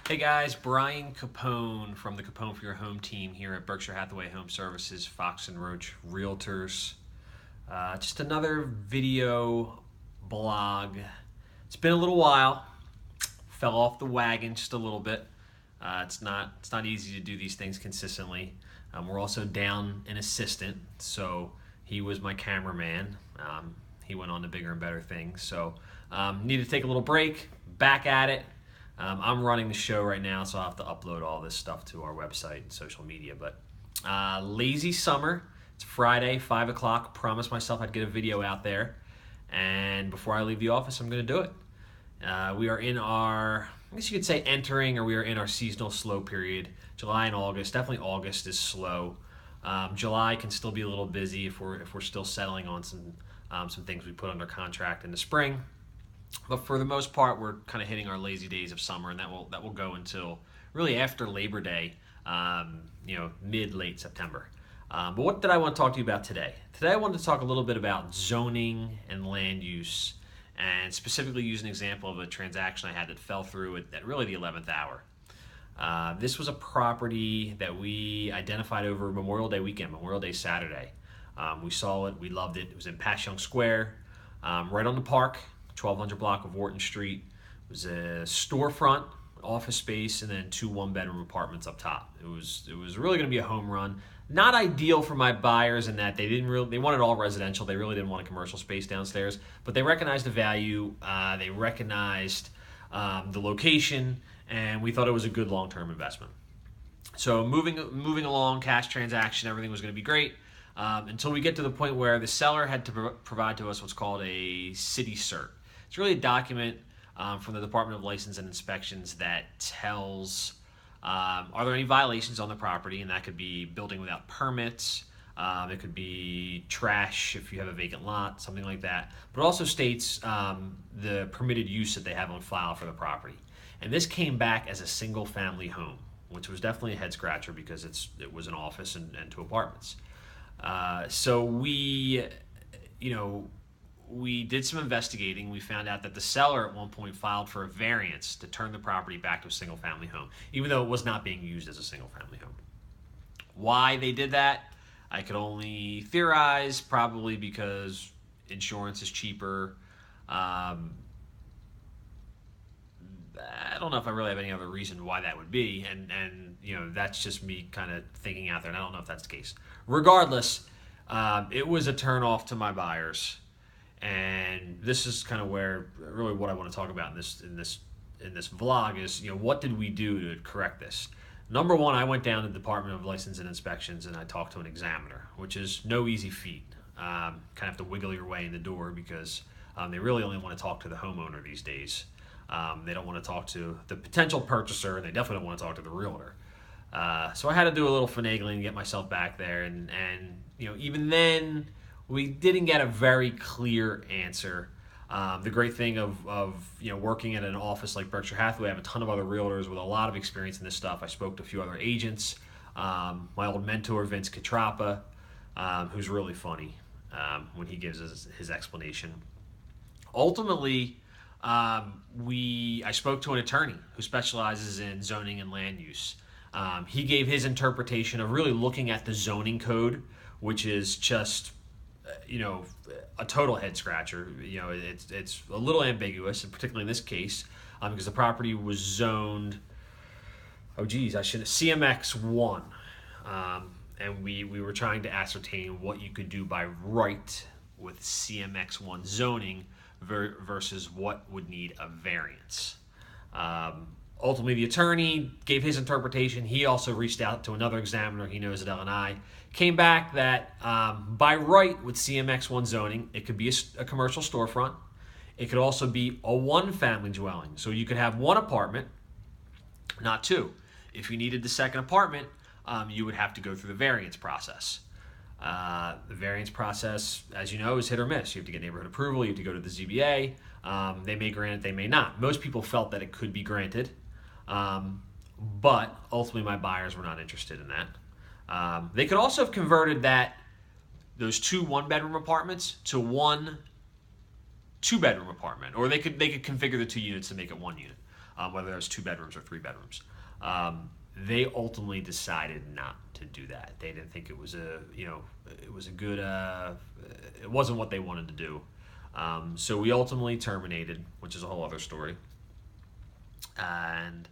Hey guys, Brian Capone from the Capone For Your Home team here at Berkshire Hathaway Home Services, Fox and Roach Realtors. Just another video blog. It's been a little while. Fell off the wagon just a little bit. It's not easy to do these things consistently. We're also down an assistant, so he was my cameraman. He went on to bigger and better things. So needed to take a little break. Back at it. I'm running the show right now, so I'll have to upload all this stuff to our website and social media. But lazy summer. It's Friday, 5 o'clock. Promised myself I'd get a video out there. And before I leave the office, I'm going to do it. We are in our, I guess you could say entering, or we are in our seasonal slow period. July and August. Definitely August is slow. July can still be a little busy if we're still settling on some things we put under contract in the spring. But for the most part, we're kind of hitting our lazy days of summer, and that will go until really after Labor Day, mid-late September. But what did I want to talk to you about today? Today I wanted to talk a little bit about zoning and land use, and specifically use an example of a transaction I had that fell through at really the 11th hour. This was a property that we identified over Memorial Day weekend, Memorial Day Saturday. We saw it, we loved it. It was in Passyunk Square, right on the park. 1200 block of Wharton Street. It was a storefront, office space, and then 2 one-bedroom apartments up top. It was really going to be a home run. Not ideal for my buyers in that they wanted all residential. They really didn't want a commercial space downstairs, but they recognized the value. They recognized the location, and we thought it was a good long-term investment. So moving along, cash transaction, everything was going to be great. Until we get to the point where the seller had to provide to us what's called a city cert. It's really a document from the Department of License and Inspections that tells are there any violations on the property, and that could be building without permits, it could be trash if you have a vacant lot, something like that. But it also states the permitted use that they have on file for the property. And this came back as a single-family home, which was definitely a head-scratcher because it was an office and 2 apartments. So we did some investigating. We found out that the seller at one point filed for a variance to turn the property back to a single-family home, even though it was not being used as a single-family home. Why they did that, I could only theorize, probably because insurance is cheaper. I don't know if I really have any other reason why that would be, and that's just me kind of thinking out there, and I don't know if that's the case. Regardless, it was a turn-off to my buyers. And this is kind of where really what I want to talk about in this vlog is, what did we do to correct this? Number one, I went down to the Department of License and Inspections and I talked to an examiner, which is no easy feat. Kind of have to wiggle your way in the door because they really only want to talk to the homeowner these days. They don't want to talk to the potential purchaser, and they definitely don't want to talk to the realtor. So I had to do a little finagling to get myself back there, and even then, we didn't get a very clear answer. The great thing of working at an office like Berkshire Hathaway, I have a ton of other realtors with a lot of experience in this stuff. I spoke to a few other agents. My old mentor, Vince Catrappa, who's really funny when he gives his explanation. Ultimately, I spoke to an attorney who specializes in zoning and land use. He gave his interpretation of really looking at the zoning code, which is just a total head scratcher. It's a little ambiguous, and particularly in this case, because the property was zoned. CMX 1, and we were trying to ascertain what you could do by right with CMX 1 zoning versus what would need a variance. Ultimately, the attorney gave his interpretation. He also reached out to another examiner he knows at L&I. Came back that by right with CMX1 zoning, it could be a commercial storefront. It could also be a one-family dwelling. So you could have 1 apartment, not 2. If you needed the second apartment, you would have to go through the variance process. The variance process, as you know, is hit or miss. You have to get neighborhood approval. You have to go to the ZBA. They may grant it, they may not. Most people felt that it could be granted, but ultimately my buyers were not interested in that. They could also have converted those 2 one-bedroom apartments to 1 2-bedroom apartment, or they could configure the 2 units to make it 1 unit. whether it was 2 bedrooms or 3 bedrooms. They ultimately decided not to do that. They didn't think it was a good, it wasn't what they wanted to do. So we ultimately terminated, which is a whole other story. And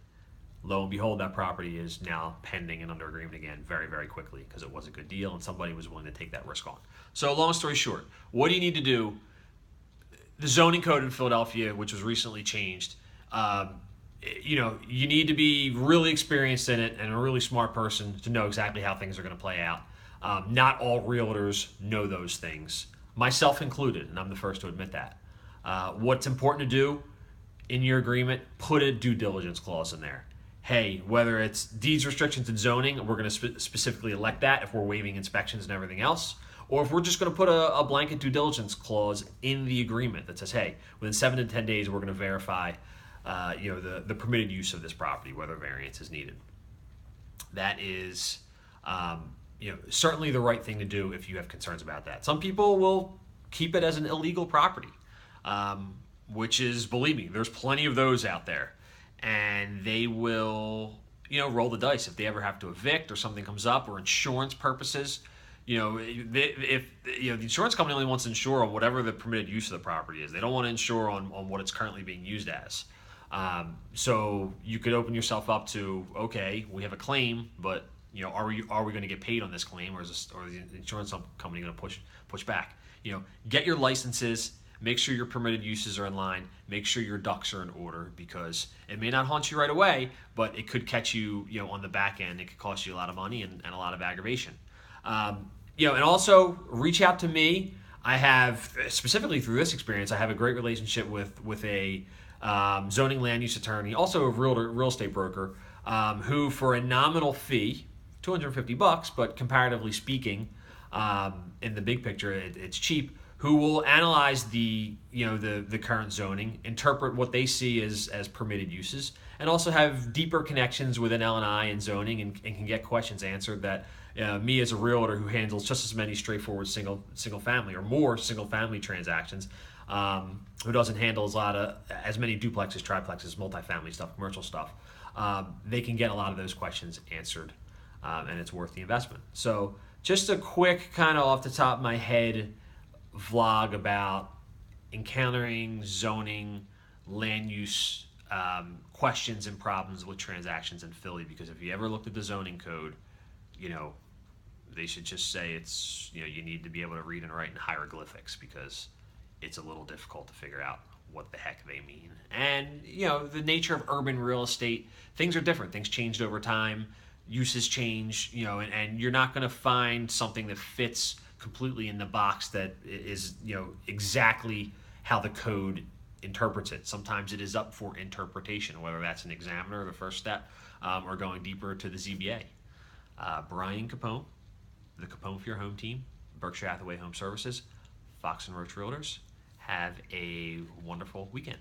lo and behold, that property is now pending and under agreement again very, very quickly because it was a good deal and somebody was willing to take that risk on. So long story short, what do you need to do? The zoning code in Philadelphia, which was recently changed, you need to be really experienced in it and a really smart person to know exactly how things are going to play out. Not all realtors know those things, myself included, and I'm the first to admit that. What's important to do in your agreement, put a due diligence clause in there. Hey, whether it's deeds, restrictions, and zoning, we're going to specifically elect that if we're waiving inspections and everything else, or if we're just going to put a blanket due diligence clause in the agreement that says, hey, within 7 to 10 days, we're going to verify the permitted use of this property, whether variance is needed. That is certainly the right thing to do if you have concerns about that. Some people will keep it as an illegal property, which is, believe me, there's plenty of those out there. And they will, roll the dice if they ever have to evict or something comes up or insurance purposes. If the insurance company only wants to insure on whatever the permitted use of the property is. They don't want to insure on what it's currently being used as. So you could open yourself up to, okay, we have a claim, but are we going to get paid on this claim, or is the insurance company going to push back? Get your licenses. Make sure your permitted uses are in line. Make sure your ducks are in order, because it may not haunt you right away, but it could catch you, on the back end. It could cost you a lot of money and a lot of aggravation. And also reach out to me. I have, specifically through this experience, I have a great relationship with a zoning land use attorney, also a real estate broker, who for a nominal fee, $250, but comparatively speaking, in the big picture, it's cheap, who will analyze the current zoning, interpret what they see as permitted uses, and also have deeper connections within L&I and zoning, and can get questions answered that me as a realtor who handles just as many straightforward single family or more single family transactions, who doesn't handle as many duplexes, triplexes, multifamily stuff, commercial stuff, they can get a lot of those questions answered, and it's worth the investment. So just a quick kind of off the top of my head vlog about encountering zoning, land use questions and problems with transactions in Philly. Because if you ever looked at the zoning code, they should just say it's, you need to be able to read and write in hieroglyphics, because it's a little difficult to figure out what the heck they mean. And, the nature of urban real estate, things are different. Things changed over time. Uses change, and you're not going to find something that fits completely in the box that is, exactly how the code interprets it. Sometimes it is up for interpretation, whether that's an examiner, the first step, or going deeper to the ZBA. Brian Capone, the Capone For Your Home team, Berkshire Hathaway Home Services, Fox and Roach Realtors. Have a wonderful weekend.